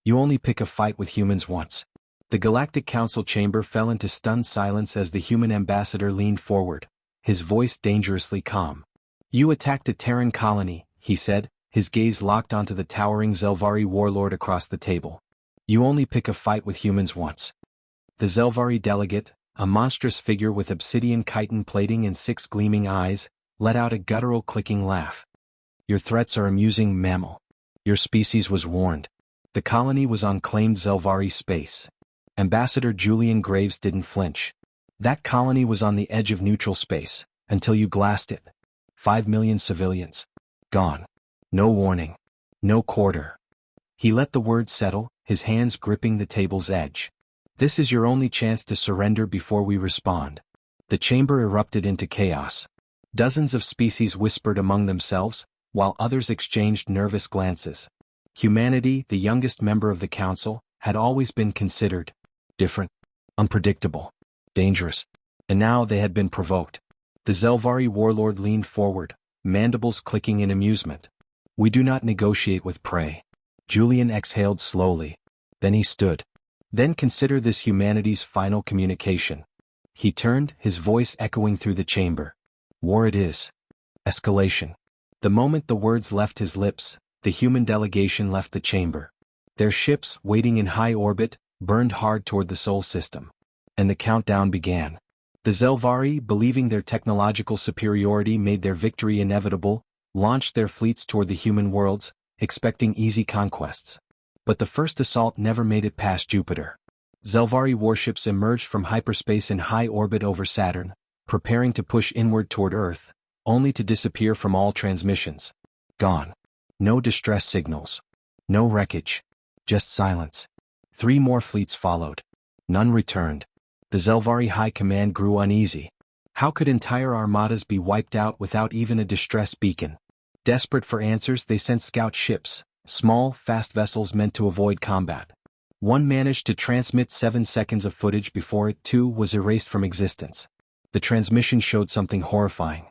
You only pick a fight with humans once. The Galactic Council chamber fell into stunned silence as the human ambassador leaned forward, his voice dangerously calm. You attacked a Terran colony, he said, his gaze locked onto the towering Zelvari warlord across the table. You only pick a fight with humans once. The Zelvari delegate, a monstrous figure with obsidian chitin plating and 6 gleaming eyes, let out a guttural clicking laugh. Your threats are amusing, mammal. Your species was warned. The colony was on claimed Zelvari space. Ambassador Julian Graves didn't flinch. That colony was on the edge of neutral space, until you glassed it. 5 million civilians. Gone. No warning. No quarter. He let the words settle, his hands gripping the table's edge. This is your only chance to surrender before we respond. The chamber erupted into chaos. Dozens of species whispered among themselves, while others exchanged nervous glances. Humanity, the youngest member of the council, had always been considered different, unpredictable, dangerous. And now they had been provoked. The Zelvari warlord leaned forward, mandibles clicking in amusement. We do not negotiate with prey. Julian exhaled slowly. Then he stood. Then consider this humanity's final communication. He turned, his voice echoing through the chamber. War it is. Escalation. The moment the words left his lips, the human delegation left the chamber. Their ships, waiting in high orbit, burned hard toward the Sol system. And the countdown began. The Zelvari, believing their technological superiority made their victory inevitable, launched their fleets toward the human worlds, expecting easy conquests. But the first assault never made it past Jupiter. Zelvari warships emerged from hyperspace in high orbit over Saturn, preparing to push inward toward Earth, only to disappear from all transmissions. Gone. No distress signals. No wreckage. Just silence. 3 more fleets followed. None returned. The Zelvari High Command grew uneasy. How could entire armadas be wiped out without even a distress beacon? Desperate for answers, they sent scout ships, small, fast vessels meant to avoid combat. One managed to transmit 7 seconds of footage before it, too, was erased from existence. The transmission showed something horrifying.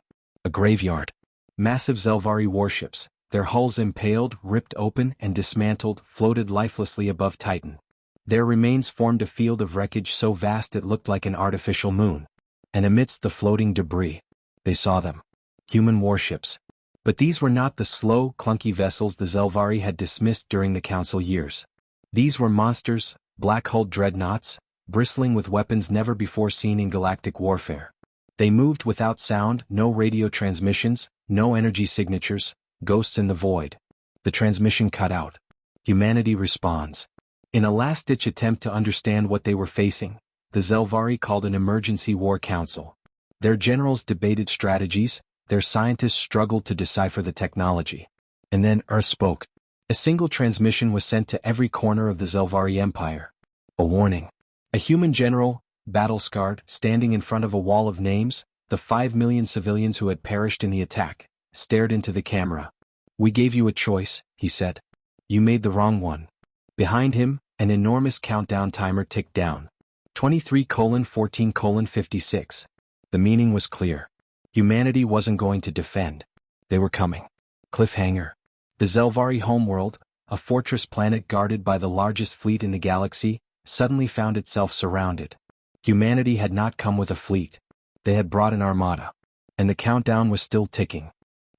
A graveyard. Massive Zelvari warships, their hulls impaled, ripped open, and dismantled, floated lifelessly above Titan. Their remains formed a field of wreckage so vast it looked like an artificial moon. And amidst the floating debris, they saw them. Human warships. But these were not the slow, clunky vessels the Zelvari had dismissed during the Council years. These were monsters, black-hulled dreadnoughts, bristling with weapons never before seen in galactic warfare. They moved without sound, no radio transmissions, no energy signatures, ghosts in the void. The transmission cut out. Humanity responds. In a last-ditch attempt to understand what they were facing, the Zelvari called an emergency war council. Their generals debated strategies, their scientists struggled to decipher the technology. And then Earth spoke. A single transmission was sent to every corner of the Zelvari Empire. A warning. A human general, battle-scarred, standing in front of a wall of names, the 5 million civilians who had perished in the attack, stared into the camera. We gave you a choice, he said. You made the wrong one. Behind him, an enormous countdown timer ticked down. 23:14:56. The meaning was clear. Humanity wasn't going to defend. They were coming. Cliffhanger. The Zelvari homeworld, a fortress planet guarded by the largest fleet in the galaxy, suddenly found itself surrounded. Humanity had not come with a fleet. They had brought an armada. And the countdown was still ticking.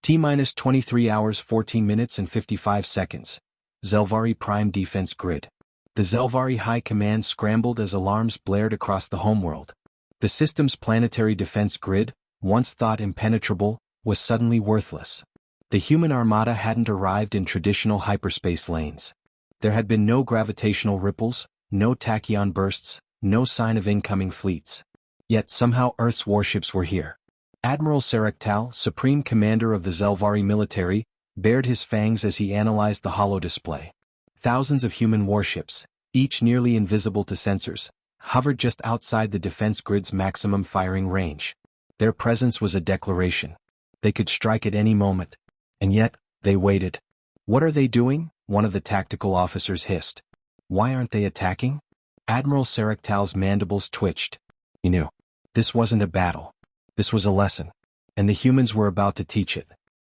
T-minus 23 hours 14 minutes and 55 seconds. Zelvari Prime Defense Grid. The Zelvari High Command scrambled as alarms blared across the homeworld. The system's planetary defense grid, once thought impenetrable, was suddenly worthless. The human armada hadn't arrived in traditional hyperspace lanes. There had been no gravitational ripples, no tachyon bursts, no sign of incoming fleets. Yet somehow Earth's warships were here. Admiral Serektal, supreme commander of the Zelvari military, bared his fangs as he analyzed the holodisplay. Thousands of human warships, each nearly invisible to sensors, hovered just outside the defense grid's maximum firing range. Their presence was a declaration. They could strike at any moment. And yet, they waited. What are they doing? One of the tactical officers hissed. Why aren't they attacking? Admiral Serektal's mandibles twitched. He knew. This wasn't a battle. This was a lesson. And the humans were about to teach it.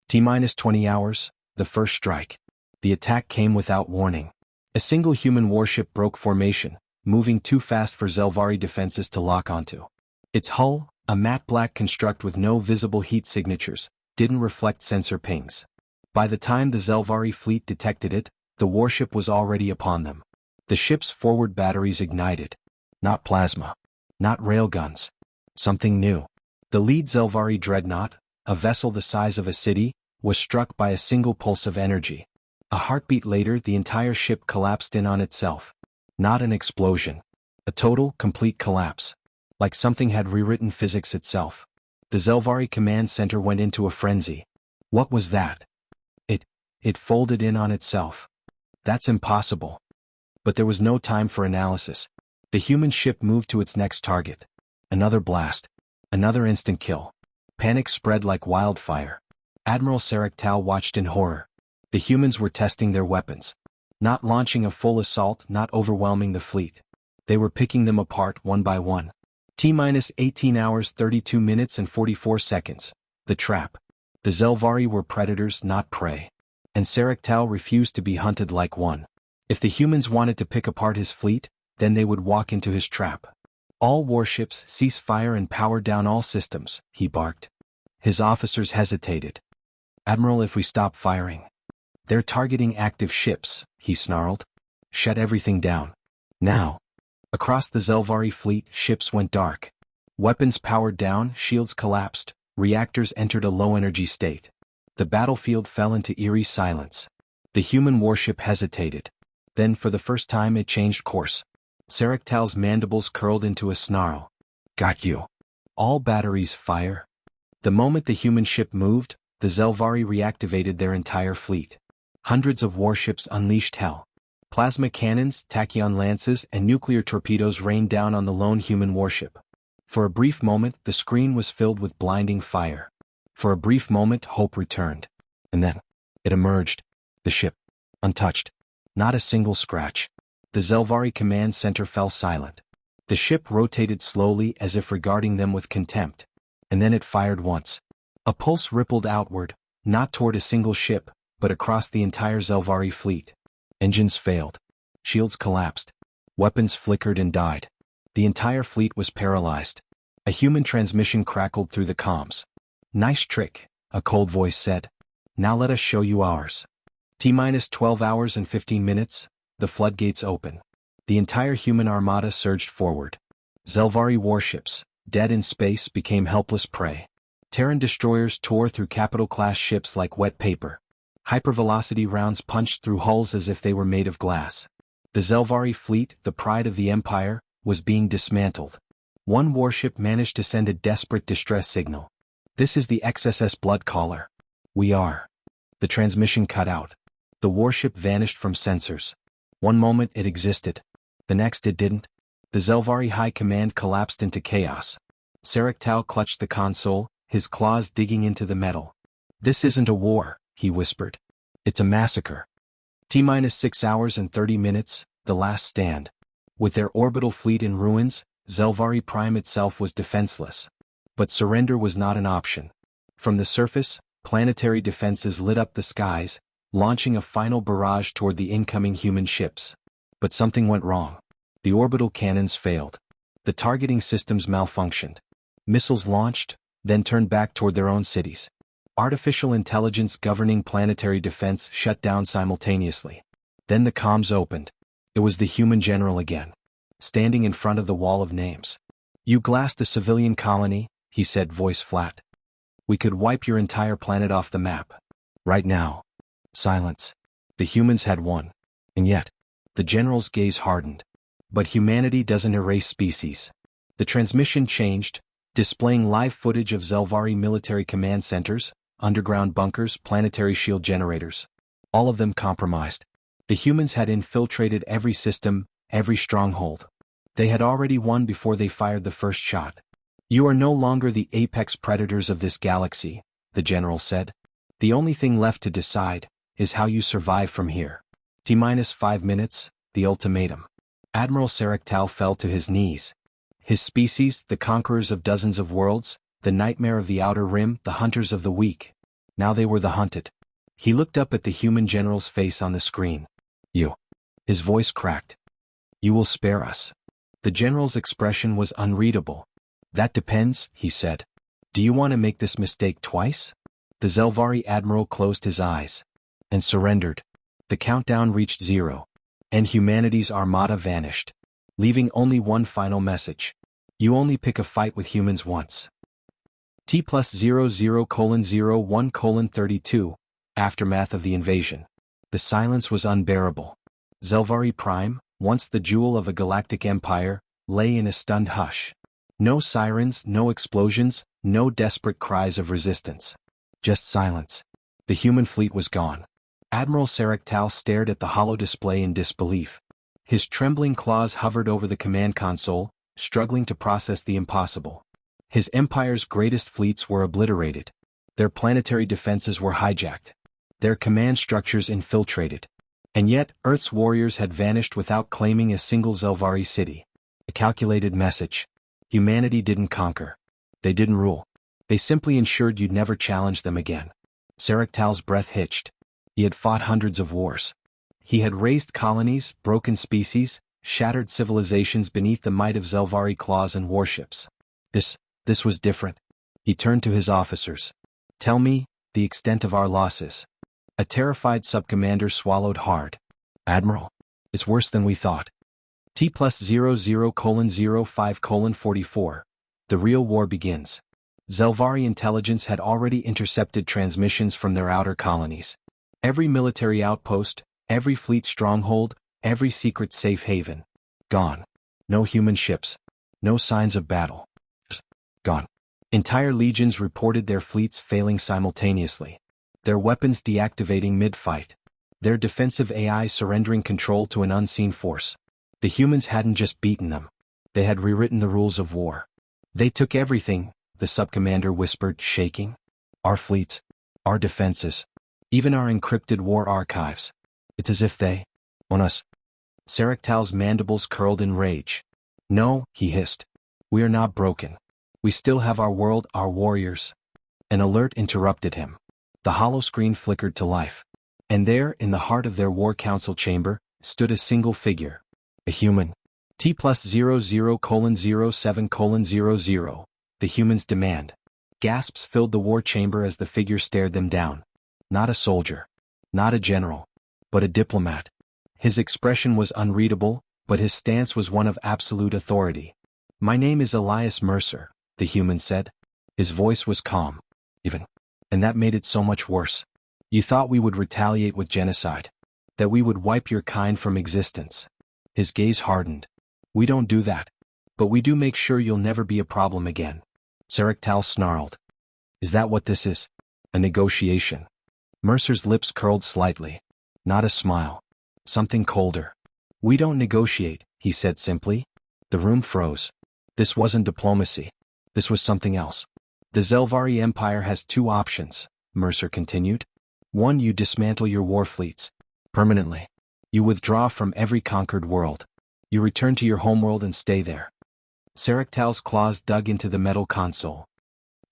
T-minus 20 hours, the first strike. The attack came without warning. A single human warship broke formation, moving too fast for Zelvari defenses to lock onto. Its hull, a matte black construct with no visible heat signatures, didn't reflect sensor pings. By the time the Zelvari fleet detected it, the warship was already upon them. The ship's forward batteries ignited. Not plasma. Not railguns. Something new. The lead Zelvari dreadnought, a vessel the size of a city, was struck by a single pulse of energy. A heartbeat later, the entire ship collapsed in on itself. Not an explosion. A total, complete collapse. Like something had rewritten physics itself. The Zelvari command center went into a frenzy. What was that? It folded in on itself. That's impossible. But there was no time for analysis. The human ship moved to its next target. Another blast. Another instant kill. Panic spread like wildfire. Admiral Sarektal watched in horror. The humans were testing their weapons. Not launching a full assault, not overwhelming the fleet. They were picking them apart one by one. T-minus 18 hours 32 minutes and 44 seconds. The trap. The Zelvari were predators, not prey. And Sarektal refused to be hunted like one. If the humans wanted to pick apart his fleet, then they would walk into his trap. All warships, cease fire and power down all systems, he barked. His officers hesitated. Admiral, if we stop firing. They're targeting active ships, he snarled. Shut everything down. Now. Across the Zelvari fleet, ships went dark. Weapons powered down, shields collapsed, reactors entered a low-energy state. The battlefield fell into eerie silence. The human warship hesitated. Then for the first time it changed course. Sarektal's mandibles curled into a snarl. Got you. All batteries fire. The moment the human ship moved, the Zelvari reactivated their entire fleet. Hundreds of warships unleashed hell. Plasma cannons, tachyon lances, and nuclear torpedoes rained down on the lone human warship. For a brief moment, the screen was filled with blinding fire. For a brief moment, hope returned. And then, it emerged. The ship. Untouched. Not a single scratch. The Zelvari command center fell silent. The ship rotated slowly as if regarding them with contempt. And then it fired once. A pulse rippled outward, not toward a single ship, but across the entire Zelvari fleet. Engines failed. Shields collapsed. Weapons flickered and died. The entire fleet was paralyzed. A human transmission crackled through the comms. Nice trick, a cold voice said. Now let us show you ours. T-minus 12 hours and 15 minutes, the floodgates open. The entire human armada surged forward. Zelvari warships, dead in space, became helpless prey. Terran destroyers tore through capital-class ships like wet paper. Hypervelocity rounds punched through hulls as if they were made of glass. The Zelvari fleet, the pride of the Empire, was being dismantled. One warship managed to send a desperate distress signal. This is the XSS Bloodcaller. We are. The transmission cut out. The warship vanished from sensors. One moment it existed. The next it didn't. The Zelvari High Command collapsed into chaos. Sarektal clutched the console, his claws digging into the metal. This isn't a war, he whispered. It's a massacre. T-minus 6 hours and 30 minutes, the last stand. With their orbital fleet in ruins, Zelvari Prime itself was defenseless. But surrender was not an option. From the surface, planetary defenses lit up the skies, launching a final barrage toward the incoming human ships. But something went wrong. The orbital cannons failed. The targeting systems malfunctioned. Missiles launched, then turned back toward their own cities. Artificial intelligence governing planetary defense shut down simultaneously. Then the comms opened. It was the human general again. Standing in front of the wall of names. You glassed a civilian colony, he said, voice flat. We could wipe your entire planet off the map. Right now. Silence. The humans had won. And yet, the general's gaze hardened. But humanity doesn't erase species. The transmission changed, displaying live footage of Zelvari military command centers, underground bunkers, planetary shield generators. All of them compromised. The humans had infiltrated every system, every stronghold. They had already won before they fired the first shot. You are no longer the apex predators of this galaxy, the general said. The only thing left to decide is how you survive from here. T-minus 5 minutes, the ultimatum. Admiral Sarektal fell to his knees. His species, the conquerors of dozens of worlds, the nightmare of the outer rim, the hunters of the weak. Now they were the hunted. He looked up at the human general's face on the screen. You. His voice cracked. You will spare us. The general's expression was unreadable. That depends, he said. Do you want to make this mistake twice? The Zelvari admiral closed his eyes and surrendered. The countdown reached 0, and humanity's armada vanished, leaving only one final message. You only pick a fight with humans once. T+00:01:32, Aftermath of the invasion. The silence was unbearable. Zelvari Prime, once the jewel of a galactic empire, lay in a stunned hush. No sirens, no explosions, no desperate cries of resistance. Just silence. The human fleet was gone. Admiral Sarektal stared at the hollow display in disbelief. His trembling claws hovered over the command console, struggling to process the impossible. His empire's greatest fleets were obliterated. Their planetary defenses were hijacked. Their command structures infiltrated. And yet, Earth's warriors had vanished without claiming a single Zelvari city. A calculated message. Humanity didn't conquer. They didn't rule. They simply ensured you'd never challenge them again. Sarektal's breath hitched. He had fought hundreds of wars. He had raised colonies, broken species, shattered civilizations beneath the might of Zelvari claws and warships. This was different. He turned to his officers. Tell me the extent of our losses. A terrified subcommander swallowed hard. Admiral, it's worse than we thought. T+00:05:44. The real war begins. Zelvari intelligence had already intercepted transmissions from their outer colonies. Every military outpost, every fleet stronghold, every secret safe haven. Gone. No human ships. No signs of battle. Gone. Entire legions reported their fleets failing simultaneously. Their weapons deactivating mid-fight. Their defensive AI surrendering control to an unseen force. The humans hadn't just beaten them. They had rewritten the rules of war. They took everything, the subcommander whispered, shaking. Our fleets. Our defenses. Even our encrypted war archives. It's as if they own us. Sarektal's mandibles curled in rage. No, he hissed. We are not broken. We still have our world, our warriors. An alert interrupted him. The hollow screen flickered to life. And there, in the heart of their war council chamber, stood a single figure. A human. T+00:07:00. The human's demand. Gasps filled the war chamber as the figure stared them down. Not a soldier. Not a general. But a diplomat. His expression was unreadable, but his stance was one of absolute authority. My name is Elias Mercer, the human said. His voice was calm. Even. And that made it so much worse. You thought we would retaliate with genocide. That we would wipe your kind from existence. His gaze hardened. We don't do that. But we do make sure you'll never be a problem again. Sarektal snarled. Is that what this is? A negotiation? Mercer's lips curled slightly. Not a smile. Something colder. We don't negotiate, he said simply. The room froze. This wasn't diplomacy. This was something else. The Zelvari Empire has two options, Mercer continued. One, you dismantle your war fleets. Permanently. You withdraw from every conquered world. You return to your homeworld and stay there. Sarektal's claws dug into the metal console.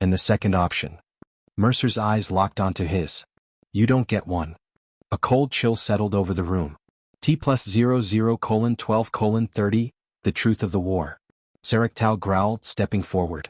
And the second option. Mercer's eyes locked onto his. You don't get one. A cold chill settled over the room. T+00:12:30, the truth of the war. Sarektal growled, stepping forward.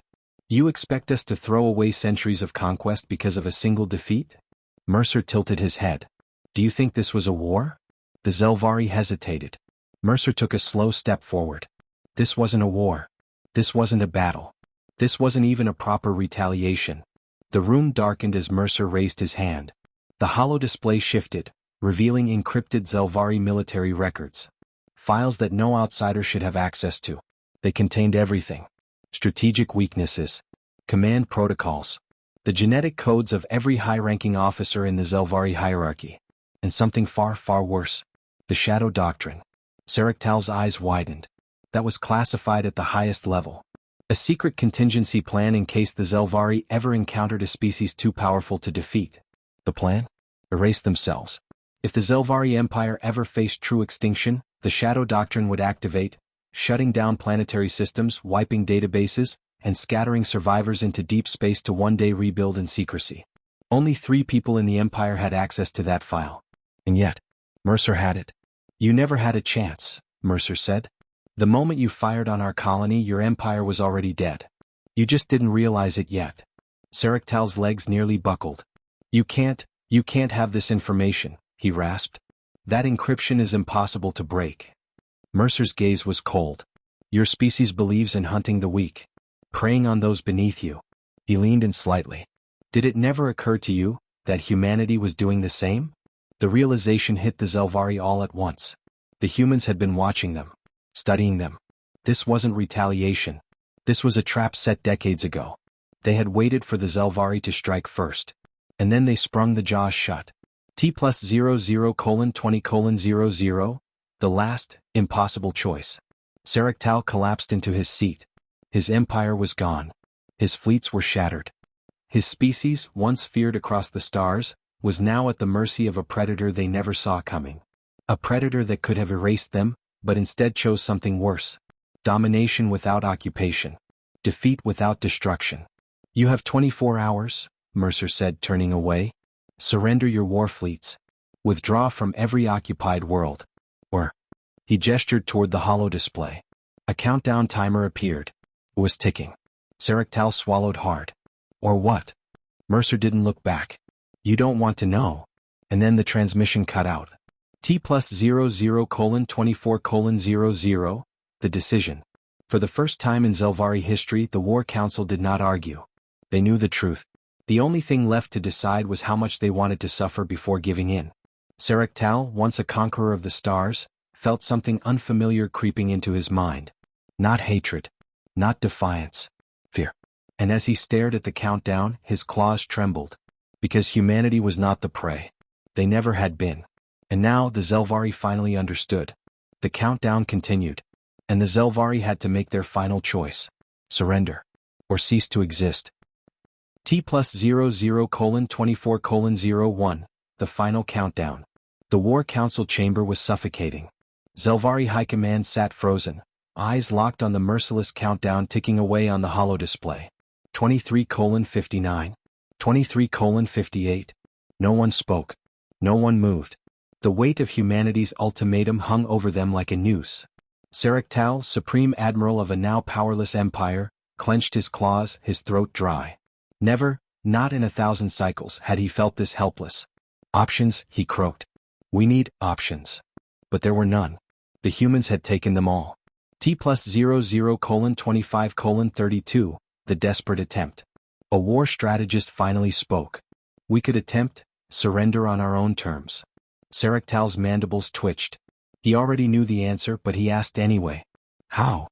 You expect us to throw away centuries of conquest because of a single defeat? Mercer tilted his head. Do you think this was a war? The Zelvari hesitated. Mercer took a slow step forward. This wasn't a war. This wasn't a battle. This wasn't even a proper retaliation. The room darkened as Mercer raised his hand. The hollow display shifted, revealing encrypted Zelvari military records. Files that no outsider should have access to. They contained everything. Strategic weaknesses. Command protocols. The genetic codes of every high-ranking officer in the Zelvari hierarchy. And something far, far worse. The Shadow Doctrine. Sarektal's eyes widened. That was classified at the highest level. A secret contingency plan in case the Zelvari ever encountered a species too powerful to defeat. The plan? Erase themselves. If the Zelvari Empire ever faced true extinction, the Shadow Doctrine would activate, shutting down planetary systems, wiping databases, and scattering survivors into deep space to one day rebuild in secrecy. Only 3 people in the Empire had access to that file. And yet, Mercer had it. You never had a chance, Mercer said. The moment you fired on our colony, your empire was already dead. You just didn't realize it yet. Saraktal's legs nearly buckled. You can't have this information, he rasped. That encryption is impossible to break. Mercer's gaze was cold. Your species believes in hunting the weak, preying on those beneath you. He leaned in slightly. Did it never occur to you that humanity was doing the same? The realization hit the Zelvari all at once. The humans had been watching them, studying them. This wasn't retaliation. This was a trap set decades ago. They had waited for the Zelvari to strike first. And then they sprung the jaws shut. T+00:20:00, the last, impossible choice. Saraktal collapsed into his seat. His empire was gone. His fleets were shattered. His species, once feared across the stars, was now at the mercy of a predator they never saw coming. A predator that could have erased them, but instead chose something worse. Domination without occupation. Defeat without destruction. You have 24 hours, Mercer said, turning away. Surrender your war fleets. Withdraw from every occupied world. Or. He gestured toward the holo display. A countdown timer appeared. It was ticking. Saraktal swallowed hard. Or what? Mercer didn't look back. You don't want to know. And then the transmission cut out. T+00:24:00, the decision. For the first time in Zelvari history, the War Council did not argue. They knew the truth. The only thing left to decide was how much they wanted to suffer before giving in. Saraktal, once a conqueror of the stars, felt something unfamiliar creeping into his mind. Not hatred. Not defiance. Fear. And as he stared at the countdown, his claws trembled. Because humanity was not the prey. They never had been. And now the Zelvari finally understood. The countdown continued. And the Zelvari had to make their final choice. Surrender. Or cease to exist. T+00:24:01, the final countdown. The War Council chamber was suffocating. Zelvari High Command sat frozen, eyes locked on the merciless countdown ticking away on the holo display. 23:59. 23:58. No one spoke. No one moved. The weight of humanity's ultimatum hung over them like a noose. Saraktal, Supreme Admiral of a now powerless empire, clenched his claws, his throat dry. Never, not in 1,000 cycles, had he felt this helpless. Options, he croaked. We need options. But there were none. The humans had taken them all. T+00:25:32, the desperate attempt. A war strategist finally spoke. We could attempt, surrender on our own terms. Saraktal's mandibles twitched. He already knew the answer, but he asked anyway. How?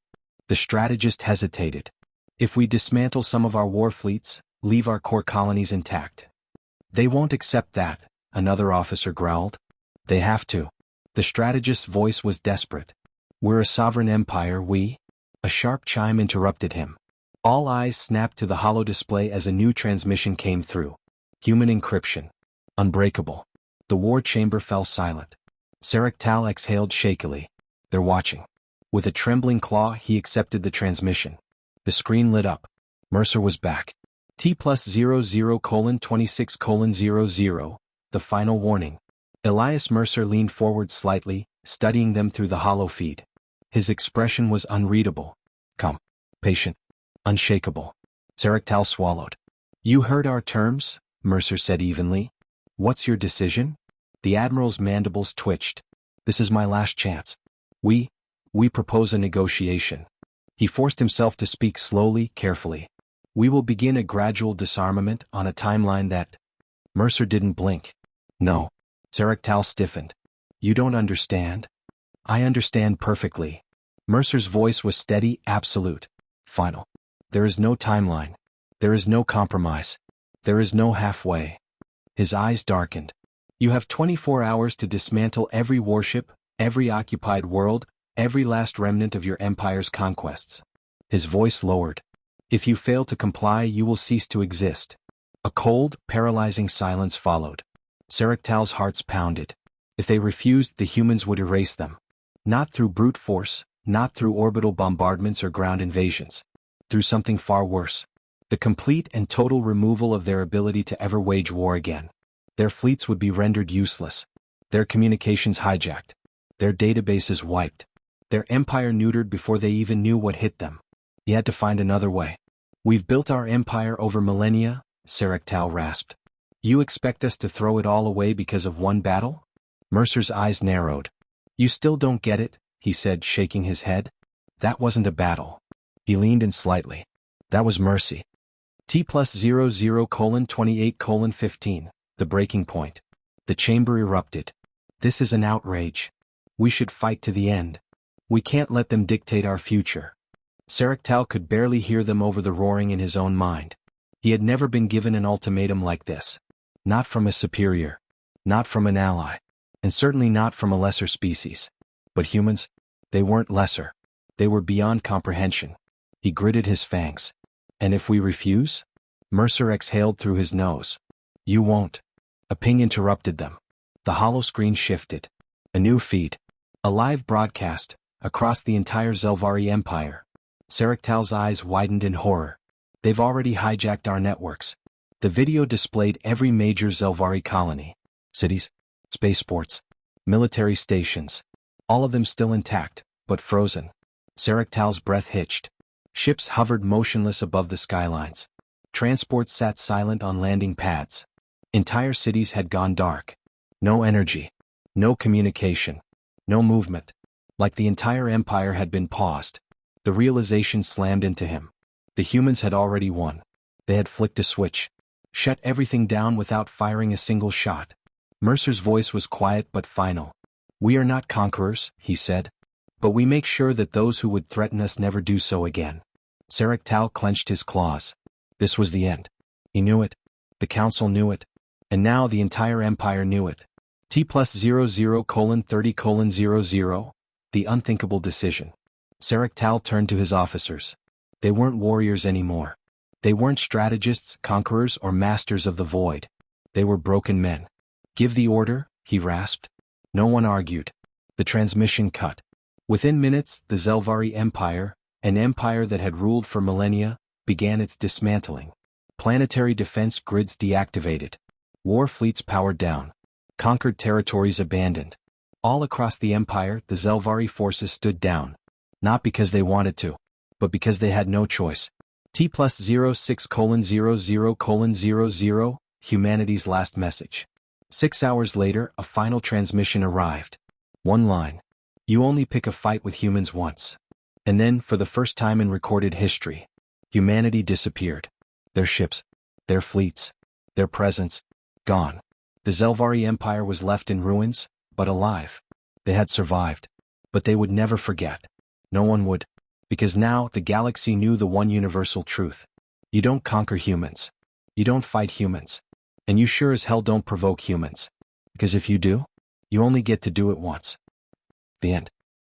The strategist hesitated. If we dismantle some of our war fleets, leave our core colonies intact. They won't accept that, another officer growled. They have to. The strategist's voice was desperate. We're a sovereign empire, we? A sharp chime interrupted him. All eyes snapped to the holo display as a new transmission came through. Human encryption. Unbreakable. The war chamber fell silent. Saraktal exhaled shakily. They're watching. With a trembling claw, he accepted the transmission. The screen lit up. Mercer was back. T+00:26:00, the final warning. Elias Mercer leaned forward slightly, studying them through the holo feed. His expression was unreadable. Calm. Patient. Unshakable. Saraktal swallowed. You heard our terms, Mercer said evenly. What's your decision? The Admiral's mandibles twitched. This is my last chance. We propose a negotiation. He forced himself to speak slowly, carefully. We will begin a gradual disarmament on a timeline that... Mercer didn't blink. No. Saraktal stiffened. You don't understand? I understand perfectly. Mercer's voice was steady, absolute. Final. There is no timeline. There is no compromise. There is no halfway. His eyes darkened. You have 24 hours to dismantle every warship, every occupied world, every last remnant of your empire's conquests. His voice lowered. If you fail to comply, you will cease to exist. A cold, paralyzing silence followed. Saraktal's hearts pounded. If they refused, the humans would erase them. Not through brute force, not through orbital bombardments or ground invasions. Through something far worse. The complete and total removal of their ability to ever wage war again. Their fleets would be rendered useless. Their communications hijacked. Their databases wiped. Their empire neutered before they even knew what hit them. You had to find another way. We've built our empire over millennia, Sarektal rasped. You expect us to throw it all away because of one battle? Mercer's eyes narrowed. You still don't get it, he said, shaking his head. That wasn't a battle. He leaned in slightly. That was mercy. T+00:28:15, the breaking point. The chamber erupted. This is an outrage. We should fight to the end. We can't let them dictate our future. Sarektal could barely hear them over the roaring in his own mind. He had never been given an ultimatum like this. Not from a superior. Not from an ally. And certainly not from a lesser species. But humans? They weren't lesser. They were beyond comprehension. He gritted his fangs. And if we refuse? Mercer exhaled through his nose. You won't. A ping interrupted them. The holoscreen shifted. A new feed. A live broadcast, across the entire Zelvari Empire. Sarektal's eyes widened in horror. They've already hijacked our networks. The video displayed every major Zelvari colony. Cities, spaceports, military stations. All of them still intact, but frozen. Sarektal's breath hitched. Ships hovered motionless above the skylines. Transports sat silent on landing pads. Entire cities had gone dark. No energy. No communication. No movement. Like the entire empire had been paused. The realization slammed into him. The humans had already won. They had flicked a switch. Shut everything down without firing a single shot. Mercer's voice was quiet but final. We are not conquerors, he said. But we make sure that those who would threaten us never do so again. Sarektal clenched his claws. This was the end. He knew it. The council knew it. And now the entire empire knew it. T+00:30:00, the unthinkable decision. Sarektal turned to his officers. They weren't warriors anymore. They weren't strategists, conquerors, or masters of the void. They were broken men. Give the order, he rasped. No one argued. The transmission cut. Within minutes, the Zelvari Empire, an empire that had ruled for millennia, began its dismantling. Planetary defense grids deactivated. War fleets powered down. Conquered territories abandoned. All across the empire, the Zelvari forces stood down. Not because they wanted to, but because they had no choice. T+06:00:00, humanity's last message. 6 hours later, a final transmission arrived. One line. You only pick a fight with humans once. And then, for the first time in recorded history, humanity disappeared. Their ships, their fleets, their presence, gone. The Zelvari Empire was left in ruins, but alive. They had survived. But they would never forget. No one would. Because now, the galaxy knew the one universal truth. You don't conquer humans. You don't fight humans. And you sure as hell don't provoke humans. Because if you do, you only get to do it once. The end.